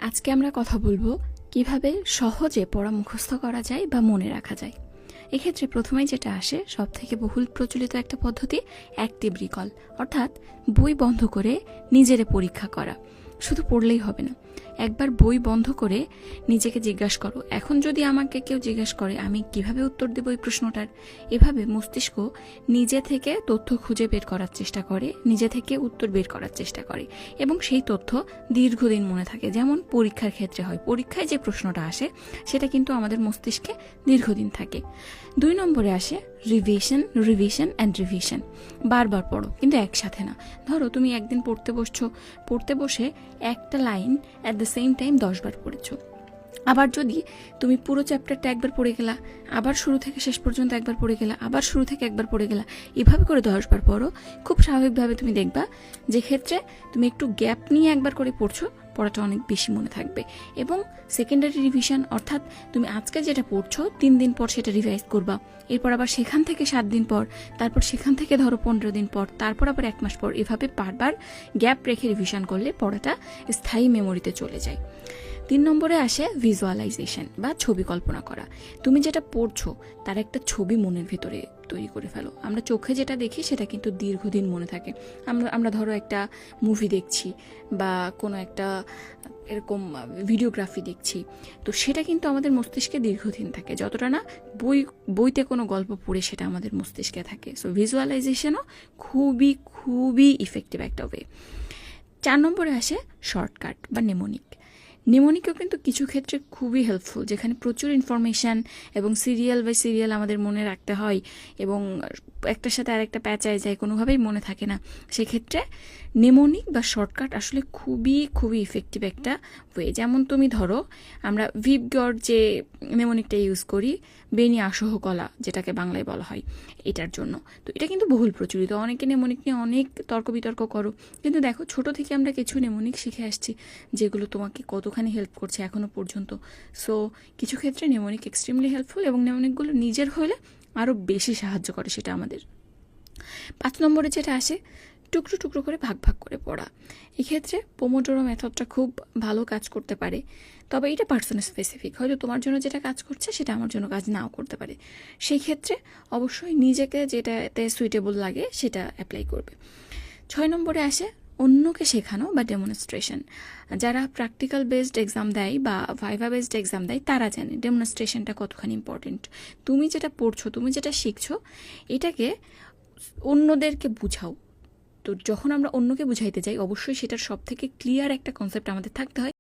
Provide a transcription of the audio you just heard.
আজকে আমরা কথা বলবো কিভাবে সহজে পড়া মুখস্থ করা যায় বা মনে রাখা যায়। এক্ষেত্রে প্রথমেই যেটা আসে সব থেকে বহুল প্রচলিত একটা পদ্ধতি অ্যাক্টিভ রিকল, অর্থাৎ বই বন্ধ করে নিজেরে পরীক্ষা করা। শুধু পড়লেই হবে না, একবার বই বন্ধ করে নিজেকে জিজ্ঞাসা করো, এখন যদি আমাকে কেউ জিজ্ঞাসা করে আমি কিভাবে উত্তর দেব এই প্রশ্নটার। এভাবে মস্তিষ্ক নিজে থেকে তথ্য খুঁজে বের করার চেষ্টা করে, নিজে থেকে উত্তর বের করার চেষ্টা করে এবং সেই তথ্য দীর্ঘদিন মনে থাকে। যেমন পরীক্ষার ক্ষেত্রে হয়, পরীক্ষায় যে প্রশ্নটা আসে সেটা কিন্তু আমাদের মস্তিষ্কে দীর্ঘদিন থাকে। 2 নম্বরে আসে রিভিশন, রিভিশন অ্যান্ড রিভিশন। বারবার পড়ো, কিন্তু একসাথে না। ধরো তুমি একদিন পড়তে বসে একটা line at the same time 10 বার পড়েছো। আবার যদি তুমি পুরো চ্যাপ্টারটা একবার পড়ে গেলা, আবার শুরু থেকে শেষ পর্যন্ত একবার পড়ে গেলা, আবার শুরু থেকে একবার পড়ে গেলা, এভাবে করে 10 বার পড়ো, খুব স্বাভাবিকভাবে তুমি দেখবা যে ক্ষেত্রে তুমি একটু গ্যাপ নিয়ে একবার করে পড়ছো, পড়াটা অনেক বেশি মনে থাকবে। এবং সেকেন্ডারি রিভিশন, অর্থাৎ তুমি আজকে যেটা পড়ছো 3 দিন পর সেটা রিভাইজ করবা, এরপর আবার সেখান থেকে 7 দিন পর, তারপর সেখান থেকে ধরো 15 দিন পর, তারপর আবার 1 মাস পর, এভাবে বারবার গ্যাপ রেখে রিভিশন করলে পড়াটা স্থায়ী মেমোরিতে চলে যায়। 3 নম্বরে আসে ভিজুয়ালাইজেশন বা ছবি কল্পনা করা। তুমি যেটা পড়ছো তার একটা ছবি মনের ভিতরে তৈরি করে ফেলো। আমরা চোখে যেটা দেখি সেটা কিন্তু দীর্ঘদিন মনে থাকে। আমরা ধরো একটা মুভি দেখছি বা কোনো একটা এরকম ভিডিওগ্রাফি দেখছি, তো সেটা কিন্তু আমাদের মস্তিষ্কে দীর্ঘদিন থাকে, যতটা না বইতে কোনো গল্প পড়ে সেটা আমাদের মস্তিষ্কে থাকে। সো ভিজুয়ালাইজেশনও খুবই খুবই ইফেক্টিভ একটা ওয়ে। 4 নম্বরে আসে শর্টকাট বা নেমোনিক। নেমোনিকও কিন্তু কিছু ক্ষেত্রে খুবই হেল্পফুল, যেখানে প্রচুর ইনফরমেশান এবং সিরিয়াল বাই সিরিয়াল আমাদের মনে রাখতে হয় এবং একটার সাথে আরেকটা প্যাঁচায় যায়, কোনোভাবেই মনে থাকে না। সেক্ষেত্রে নেমোনিক বা শর্টকাট আসলে খুবই খুবই ইফেক্টিভ একটা ওয়ে। যেমন তুমি ধরো আমরা ভিপগড় যে নেমোনিকটা ইউজ করি, বেনি আসহ কলা যেটাকে বাংলায় বলা হয়, এটার জন্য। তো এটা কিন্তু বহুল প্রচলিত, অনেকে নেমোনিক নিয়ে অনেক তর্ক বিতর্ক করো, কিন্তু দেখো ছোট থেকে আমরা কিছু নেমোনিক শিখে আসছি যেগুলো তোমাকে কতখানি হেল্প করছে এখনো পর্যন্ত। সো কিছু ক্ষেত্রে নেমোনিক এক্সট্রিমলি হেল্পফুল এবং নেমোনিকগুলো নিজের হলে আরও বেশি সাহায্য করে সেটা আমাদের। 5 নম্বরে যেটা আসে টুকরো টুকরো করে ভাগ ভাগ করে পড়া। এক্ষেত্রে পোমোডোরো মেথডটা খুব ভালো কাজ করতে পারে, তবে এটা পার্সন স্পেসিফিক। হয়তো তোমার জন্য যেটা কাজ করছে সেটা আমার জন্য কাজ নাও করতে পারে। সেই ক্ষেত্রে অবশ্যই নিজেকে যেটাতে সুইটেবল লাগে সেটা অ্যাপ্লাই করবে। 6 নম্বরে আসে অন্যকে শেখানো বা ডেমনস্ট্রেশন। যারা প্র্যাকটিক্যাল বেসড এক্সাম দেয় বা ভাইভা বেসড এক্সাম দেয় তারা জানে ডেমনস্ট্রেশনটা কতখানি ইম্পর্টেন্ট। তুমি যেটা পড়ছো, তুমি যেটা শিখছো, এটাকে অন্যদেরকে বুঝাও। তো যখন আমরা অন্যকে বুঝাইতে যাই অবশ্যই সেটার সব থেকে ক্লিয়ার একটা কনসেপ্ট আমাদের থাকতে হয়।